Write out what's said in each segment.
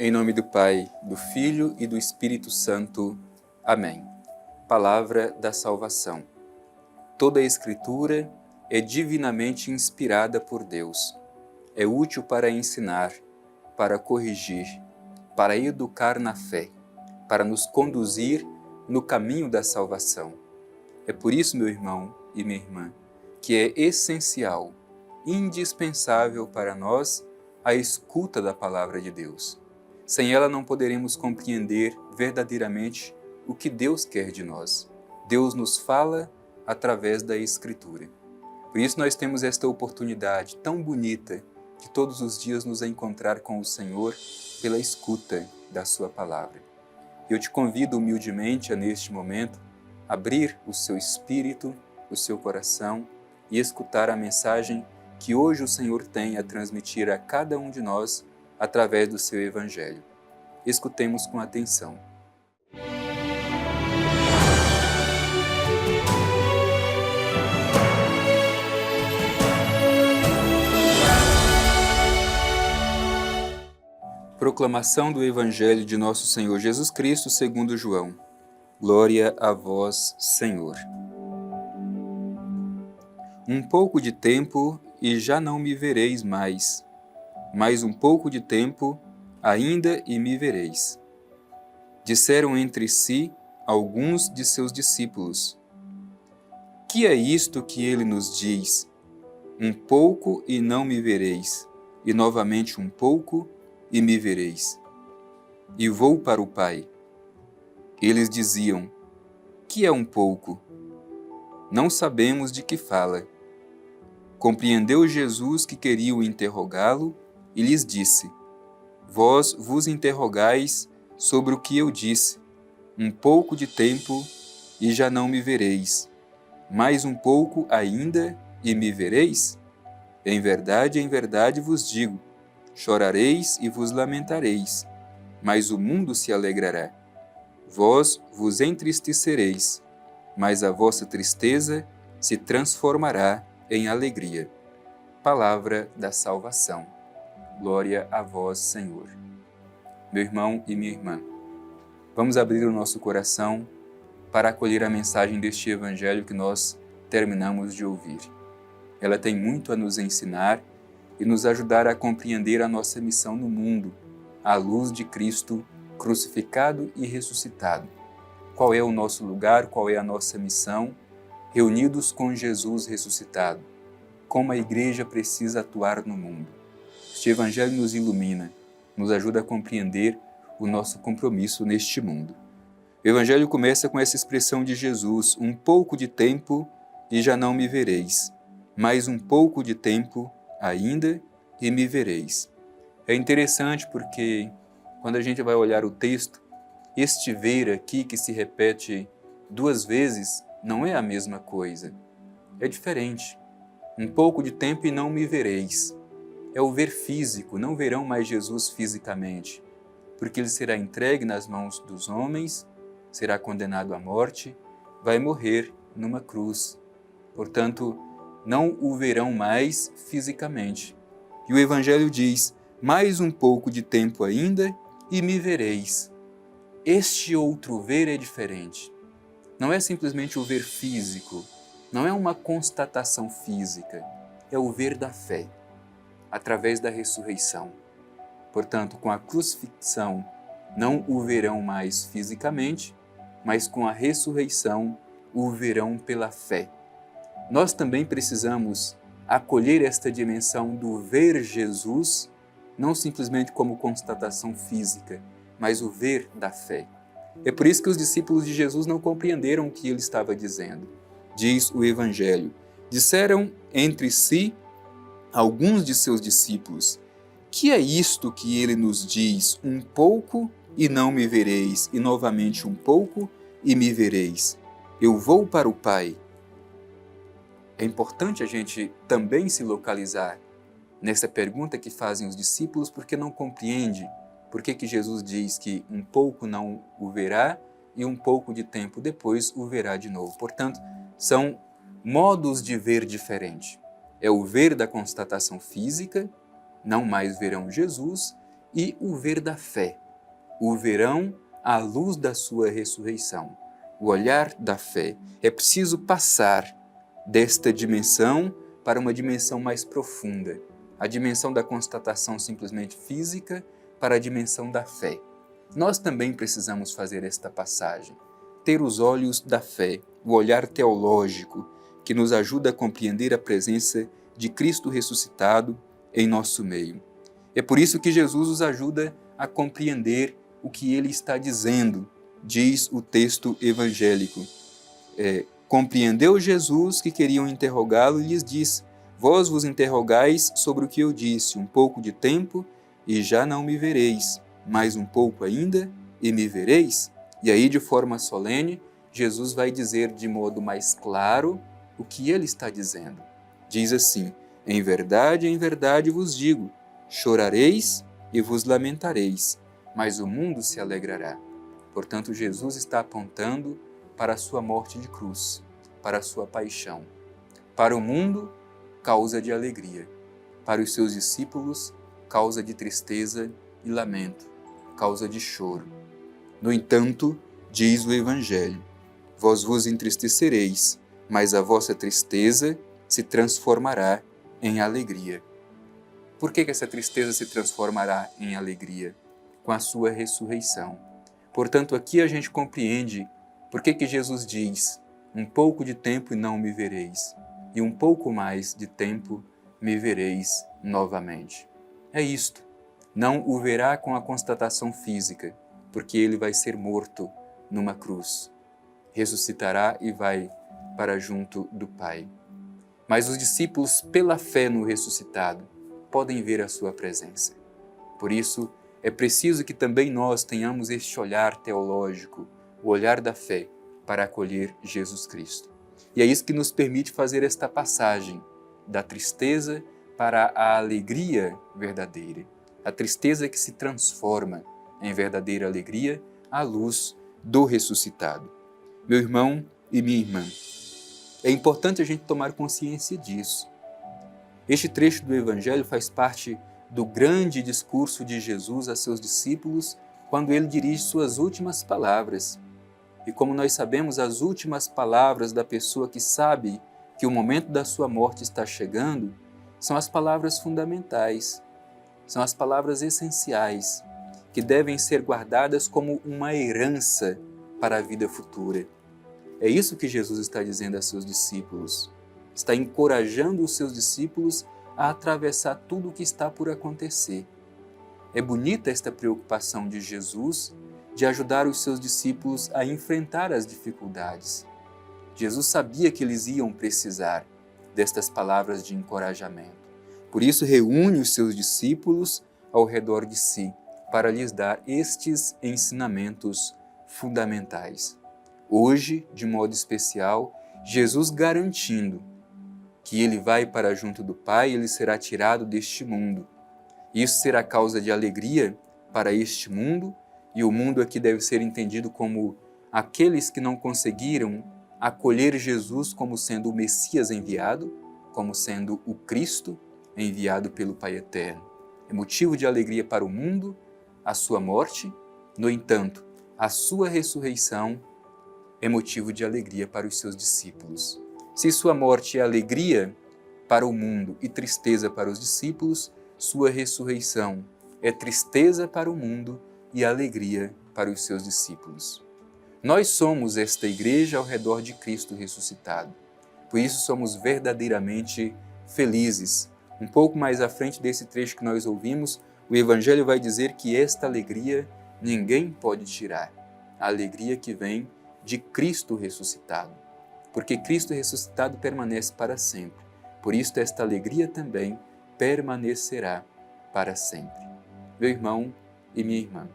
Em nome do Pai, do Filho e do Espírito Santo. Amém. Palavra da salvação. Toda a Escritura é divinamente inspirada por Deus. É útil para ensinar, para corrigir, para educar na fé, para nos conduzir no caminho da salvação. É por isso, meu irmão e minha irmã, que é essencial, indispensável para nós a escuta da Palavra de Deus. Sem ela não poderemos compreender verdadeiramente o que Deus quer de nós. Deus nos fala através da Escritura. Por isso nós temos esta oportunidade tão bonita de todos os dias nos encontrar com o Senhor pela escuta da Sua Palavra. Eu te convido humildemente a, neste momento, abrir o seu espírito, o seu coração e escutar a mensagem que hoje o Senhor tem a transmitir a cada um de nós através do seu Evangelho. Escutemos com atenção. Proclamação do Evangelho de Nosso Senhor Jesus Cristo segundo João. Glória a vós, Senhor. Um pouco de tempo e já não me vereis mais. Mais um pouco de tempo, ainda e me vereis. Disseram entre si alguns de seus discípulos: Que é isto que ele nos diz? Um pouco e não me vereis, e novamente um pouco e me vereis. E vou para o Pai. Eles diziam: Que é um pouco? Não sabemos de que fala. Compreendeu Jesus que queriam interrogá-lo e lhes disse: Vós vos interrogais sobre o que eu disse. Um pouco de tempo e já não me vereis. Mais um pouco ainda e me vereis? Em verdade vos digo, chorareis e vos lamentareis, mas o mundo se alegrará. Vós vos entristecereis, mas a vossa tristeza se transformará em alegria. Palavra da salvação. Glória a vós, Senhor. Meu irmão e minha irmã, vamos abrir o nosso coração para acolher a mensagem deste Evangelho que nós terminamos de ouvir. Ela tem muito a nos ensinar e nos ajudar a compreender a nossa missão no mundo, à luz de Cristo crucificado e ressuscitado. Qual é o nosso lugar, qual é a nossa missão, reunidos com Jesus ressuscitado? Como a Igreja precisa atuar no mundo? Este Evangelho nos ilumina, nos ajuda a compreender o nosso compromisso neste mundo. O Evangelho começa com essa expressão de Jesus: um pouco de tempo e já não me vereis. Mais um pouco de tempo ainda e me vereis. É interessante porque quando a gente vai olhar o texto, este ver aqui que se repete duas vezes não é a mesma coisa. É diferente. Um pouco de tempo e não me vereis. É o ver físico, não verão mais Jesus fisicamente, porque ele será entregue nas mãos dos homens, será condenado à morte, vai morrer numa cruz. Portanto, não o verão mais fisicamente. E o Evangelho diz: mais um pouco de tempo ainda e me vereis. Este outro ver é diferente. Não é simplesmente o ver físico, não é uma constatação física, é o ver da fé, através da ressurreição. Portanto, com a crucifixão, não o verão mais fisicamente, mas com a ressurreição, o verão pela fé. Nós também precisamos acolher esta dimensão do ver Jesus, não simplesmente como constatação física, mas o ver da fé. É por isso que os discípulos de Jesus não compreenderam o que ele estava dizendo. Diz o Evangelho: disseram entre si alguns de seus discípulos: Que é isto que ele nos diz? Um pouco e não me vereis, e novamente um pouco e me vereis. Eu vou para o Pai. É importante a gente também se localizar nessa pergunta que fazem os discípulos, porque não compreende por que Jesus diz que um pouco não o verá e um pouco de tempo depois o verá de novo. Portanto, são modos de ver diferentes. É o ver da constatação física, não mais verão Jesus, e o ver da fé. O verão à luz da sua ressurreição. O olhar da fé. É preciso passar desta dimensão para uma dimensão mais profunda. A dimensão da constatação simplesmente física para a dimensão da fé. Nós também precisamos fazer esta passagem. Ter os olhos da fé, o olhar teológico, que nos ajuda a compreender a presença de Cristo ressuscitado em nosso meio. É por isso que Jesus nos ajuda a compreender o que ele está dizendo, diz o texto evangélico. Compreendeu Jesus que queriam interrogá-lo e lhes disse: vós vos interrogais sobre o que eu disse, um pouco de tempo e já não me vereis, mais um pouco ainda e me vereis? E aí, de forma solene, Jesus vai dizer de modo mais claro o que ele está dizendo. Diz assim: em verdade vos digo, chorareis e vos lamentareis, mas o mundo se alegrará. Portanto, Jesus está apontando para a sua morte de cruz, para a sua paixão. Para o mundo, causa de alegria. Para os seus discípulos, causa de tristeza e lamento, causa de choro. No entanto, diz o Evangelho: vós vos entristecereis, mas a vossa tristeza se transformará em alegria. Por que essa tristeza se transformará em alegria? Com a sua ressurreição. Portanto, aqui a gente compreende por que Jesus diz: um pouco de tempo e não me vereis, e um pouco mais de tempo me vereis novamente. É isto. Não o verá com a constatação física, porque ele vai ser morto numa cruz. Ressuscitará e vai para junto do Pai. Mas os discípulos, pela fé no ressuscitado, podem ver a sua presença. Por isso, é preciso que também nós tenhamos este olhar teológico, o olhar da fé, para acolher Jesus Cristo. E é isso que nos permite fazer esta passagem da tristeza para a alegria verdadeira. A tristeza que se transforma em verdadeira alegria à luz do ressuscitado. Meu irmão e minha irmã, é importante a gente tomar consciência disso. Este trecho do Evangelho faz parte do grande discurso de Jesus a seus discípulos quando ele dirige suas últimas palavras. E como nós sabemos, as últimas palavras da pessoa que sabe que o momento da sua morte está chegando são as palavras fundamentais, são as palavras essenciais, que devem ser guardadas como uma herança para a vida futura. É isso que Jesus está dizendo a seus discípulos. Está encorajando os seus discípulos a atravessar tudo o que está por acontecer. É bonita esta preocupação de Jesus de ajudar os seus discípulos a enfrentar as dificuldades. Jesus sabia que eles iam precisar destas palavras de encorajamento. Por isso, reúne os seus discípulos ao redor de si para lhes dar estes ensinamentos fundamentais. Hoje, de modo especial, Jesus garantindo que ele vai para junto do Pai e ele será tirado deste mundo. Isso será causa de alegria para este mundo, e o mundo aqui deve ser entendido como aqueles que não conseguiram acolher Jesus como sendo o Messias enviado, como sendo o Cristo enviado pelo Pai Eterno. É motivo de alegria para o mundo a sua morte, no entanto, a sua ressurreição é motivo de alegria para os seus discípulos. Se sua morte é alegria para o mundo e tristeza para os discípulos, sua ressurreição é tristeza para o mundo e alegria para os seus discípulos. Nós somos esta igreja ao redor de Cristo ressuscitado. Por isso somos verdadeiramente felizes. Um pouco mais à frente desse trecho que nós ouvimos, o Evangelho vai dizer que esta alegria ninguém pode tirar. A alegria que vem de Cristo ressuscitado. Porque Cristo ressuscitado permanece para sempre. Por isso esta alegria também permanecerá para sempre. Meu irmão e minha irmã,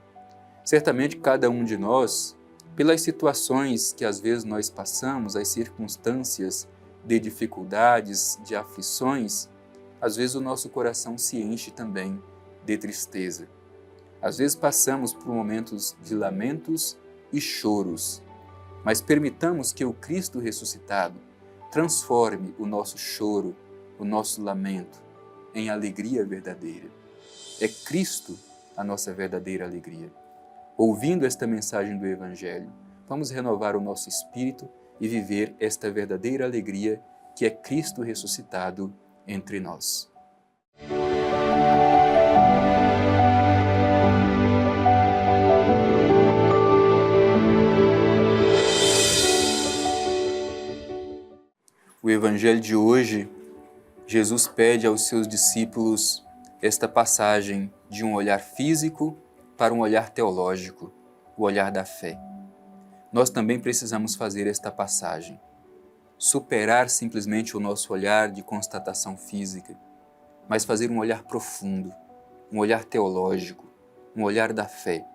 certamente cada um de nós, pelas situações que às vezes nós passamos, as circunstâncias de dificuldades, de aflições, às vezes o nosso coração se enche também de tristeza. Às vezes passamos por momentos de lamentos e choros, mas permitamos que o Cristo ressuscitado transforme o nosso choro, o nosso lamento, em alegria verdadeira. É Cristo a nossa verdadeira alegria. Ouvindo esta mensagem do Evangelho, vamos renovar o nosso espírito e viver esta verdadeira alegria que é Cristo ressuscitado entre nós. O Evangelho de hoje, Jesus pede aos seus discípulos esta passagem de um olhar físico para um olhar teológico, o olhar da fé. Nós também precisamos fazer esta passagem, superar simplesmente o nosso olhar de constatação física, mas fazer um olhar profundo, um olhar teológico, um olhar da fé,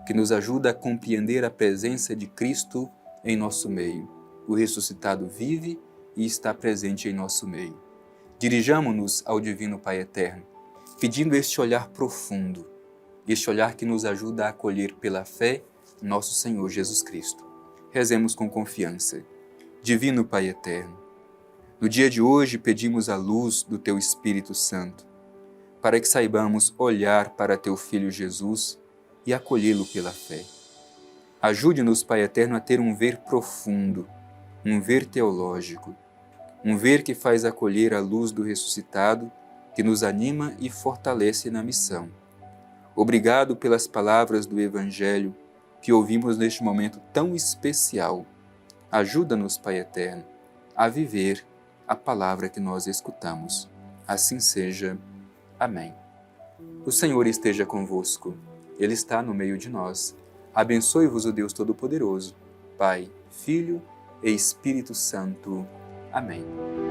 que nos ajuda a compreender a presença de Cristo em nosso meio. O ressuscitado vive e está presente em nosso meio. Dirijamo-nos ao Divino Pai Eterno, pedindo este olhar profundo, este olhar que nos ajuda a acolher pela fé nosso Senhor Jesus Cristo. Rezemos com confiança. Divino Pai Eterno, no dia de hoje pedimos a luz do Teu Espírito Santo, para que saibamos olhar para Teu Filho Jesus e acolhê-lo pela fé. Ajude-nos, Pai Eterno, a ter um ver profundo, um ver teológico, um ver que faz acolher a luz do ressuscitado, que nos anima e fortalece na missão. Obrigado pelas palavras do Evangelho que ouvimos neste momento tão especial. Ajuda-nos, Pai Eterno, a viver a palavra que nós escutamos. Assim seja. Amém. O Senhor esteja convosco. Ele está no meio de nós. Abençoe-vos o Deus Todo-Poderoso, Pai, Filho e Espírito Santo. Amém.